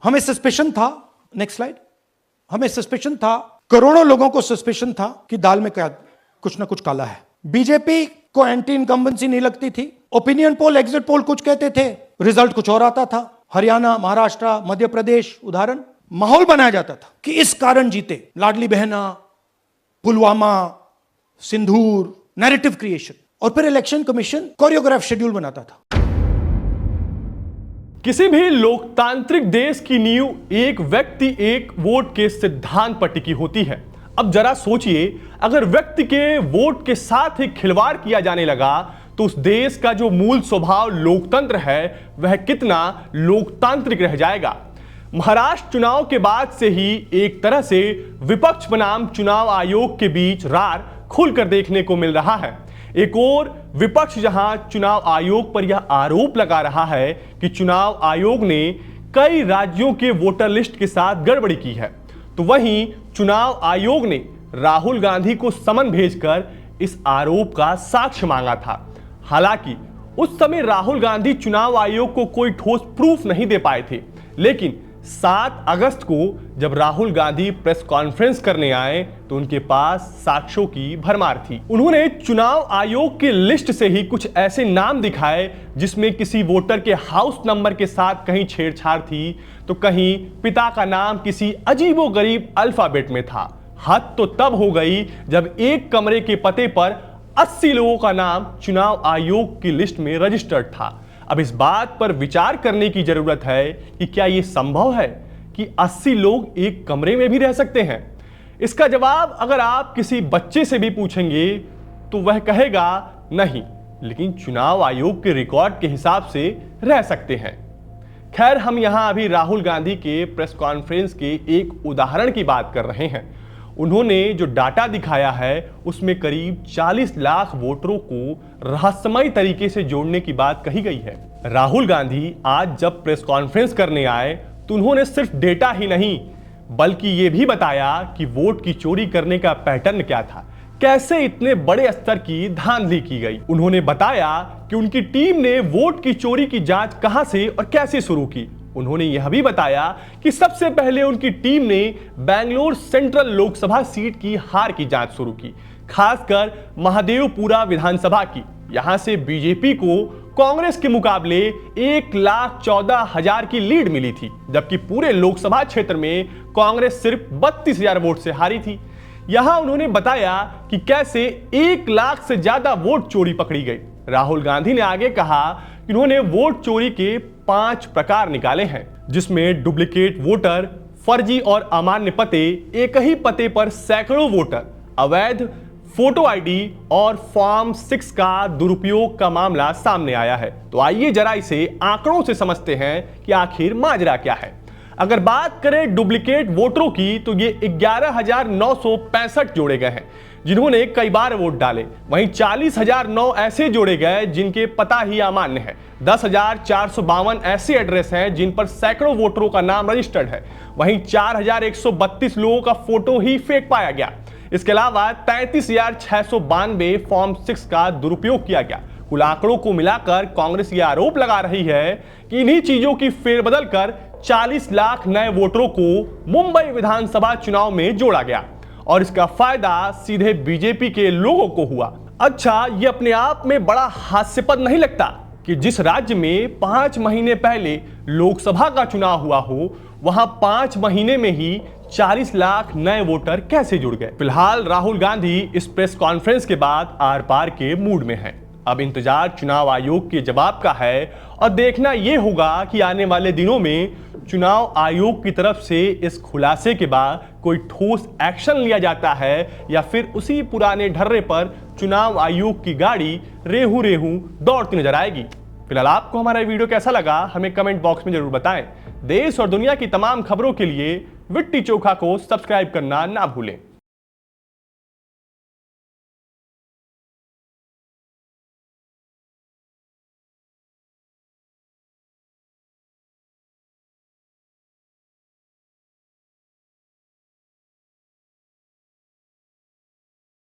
हमें सस्पेशन था, next slide, हमें सस्पेशन था, करोड़ों लोगों को सस्पेशन था कि दाल में क्या कुछ ना कुछ काला है। बीजेपी को एंटी इनकम्बेंसी नहीं लगती थी। ओपिनियन पोल, एग्जिट पोल कुछ कहते थे, रिजल्ट कुछ और आता था। हरियाणा, महाराष्ट्र, मध्य प्रदेश उदाहरण, माहौल बनाया जाता था कि इस कारण जीते। लाडली बहना, पुलवामा, सिंदूर, नैरेटिव क्रिएशन, और फिर इलेक्शन कमीशन कोरियोग्राफ शेड्यूल बनाता था। किसी भी लोकतांत्रिक देश की नींव एक व्यक्ति एक वोट के सिद्धांत पर टिकी होती है। अब जरा सोचिए, अगर व्यक्ति के वोट के साथ ही खिलवाड़ किया जाने लगा तो उस देश का जो मूल स्वभाव लोकतंत्र है वह कितना लोकतांत्रिक रह जाएगा। महाराष्ट्र चुनाव के बाद से ही एक तरह से विपक्ष बनाम चुनाव आयोग के बीच रार खुलकर देखने को मिल रहा है। एक और विपक्ष जहां चुनाव आयोग पर यह आरोप लगा रहा है कि चुनाव आयोग ने कई राज्यों के वोटर लिस्ट के साथ गड़बड़ी की है, तो वहीं चुनाव आयोग ने राहुल गांधी को समन भेजकर इस आरोप का साक्ष्य मांगा था। हालांकि उस समय राहुल गांधी चुनाव आयोग को कोई ठोस प्रूफ नहीं दे पाए थे, लेकिन 7 अगस्त को जब राहुल गांधी प्रेस कॉन्फ्रेंस करने आए तो उनके पास साक्ष्यों की भरमार थी। उन्होंने चुनाव आयोग की लिस्ट से ही कुछ ऐसे नाम दिखाए जिसमें किसी वोटर के हाउस नंबर के साथ कहीं छेड़छाड़ थी, तो कहीं पिता का नाम किसी अजीबोगरीब अल्फाबेट में था। हद तो तब हो गई जब एक कमरे के पते पर 80 लोगों का नाम चुनाव आयोग की लिस्ट में रजिस्टर्ड था। अब इस बात पर विचार करने की जरूरत है कि क्या यह संभव है कि 80 लोग एक कमरे में भी रह सकते हैं। इसका जवाब अगर आप किसी बच्चे से भी पूछेंगे तो वह कहेगा नहीं, लेकिन चुनाव आयोग के रिकॉर्ड के हिसाब से रह सकते हैं। खैर, हम यहां अभी राहुल गांधी के प्रेस कॉन्फ्रेंस के एक उदाहरण की बात कर रहे हैं। उन्होंने जो डाटा दिखाया है उसमें करीब 40 लाख वोटरों को रहस्यमयी तरीके से जोड़ने की बात कही गई है। राहुल गांधी आज जब प्रेस कॉन्फ्रेंस करने आए तो उन्होंने सिर्फ डेटा ही नहीं बल्कि यह भी बताया कि वोट की चोरी करने का पैटर्न क्या था, कैसे इतने बड़े स्तर की धांधली की गई। उन्होंने बताया कि उनकी टीम ने वोट की चोरी की जांच कहां से और कैसे शुरू की। उन्होंने यह भी बताया कि सबसे पहले उनकी टीम ने बेंगलुरु सेंट्रल लोकसभा सीट की हार की जांच शुरू की, खासकर महादेवपुरा विधानसभा की। यहां से बीजेपी को कांग्रेस के मुकाबले 1,14,000 की लीड मिली थी, जबकि पूरे लोकसभा क्षेत्र में कांग्रेस सिर्फ 32,000 वोट से हारी थी। यहां उन्होंने बताया कि कैसे 1 लाख से ज्यादा वोट चोरी पकड़ी गई। राहुल गांधी ने आगे कहा कि उन्होंने वोट चोरी के 5 प्रकार निकाले हैं, जिसमें डुप्लीकेट वोटर, फर्जी और अमान्य पते, एक ही पते पर सैकड़ों वोटर, अवैध फोटो आईडी और फॉर्म 6 का दुरुपयोग का मामला सामने आया है। तो आइए जरा इसे आंकड़ों से समझते हैं कि आखिर माजरा क्या है। अगर बात करें डुप्लीकेट वोटरों की तो ये 11,965 जोड़े गए हैं जिन्होंने कई बार वोट डाले। वहीं 40,009 ऐसे जोड़े गए जिनके पता ही अमान्य है। 10,452 ऐसे एड्रेस हैं जिन पर सैकड़ों वोटरों का नाम रजिस्टर्ड है। वहीं 4,132 लोगों का फोटो ही फेक पाया गया। इसके अलावा 33,692 फॉर्म 6 का दुरुपयोग किया गया। कुल आंकड़ों को मिलाकर कांग्रेस यह आरोप लगा रही है कि इन्हीं चीजों की फेरबदल कर 40 लाख नए वोटरों को मुंबई विधानसभा चुनाव में जोड़ा गया और इसका फायदा सीधे बीजेपी के लोगों को हुआ। अच्छा, यह अपने आप में बड़ा हास्यपद नहीं लगता कि जिस राज्य में 5 महीने पहले लोकसभा का चुनाव हुआ हो, वहां 5 महीने में ही 40 लाख नए वोटर कैसे जुड़ गए। फिलहाल राहुल गांधी इस प्रेस कॉन्फ्रेंस के बाद आर पार के मूड में हैं। अब इंतजार चुनाव आयोग के जवाब का है और देखना यह होगा कि आने वाले दिनों में चुनाव आयोग की तरफ से इस खुलासे के बाद कोई ठोस एक्शन लिया जाता है या फिर उसी पुराने ढर्रे पर चुनाव आयोग की गाड़ी रेहू रेहू दौड़ती नजर आएगी। फिलहाल आपको हमारा वीडियो कैसा लगा हमें कमेंट बॉक्स में जरूर बताएं। देश और दुनिया की तमाम खबरों के लिए विट्टी चोखा को सब्सक्राइब करना ना भूलें।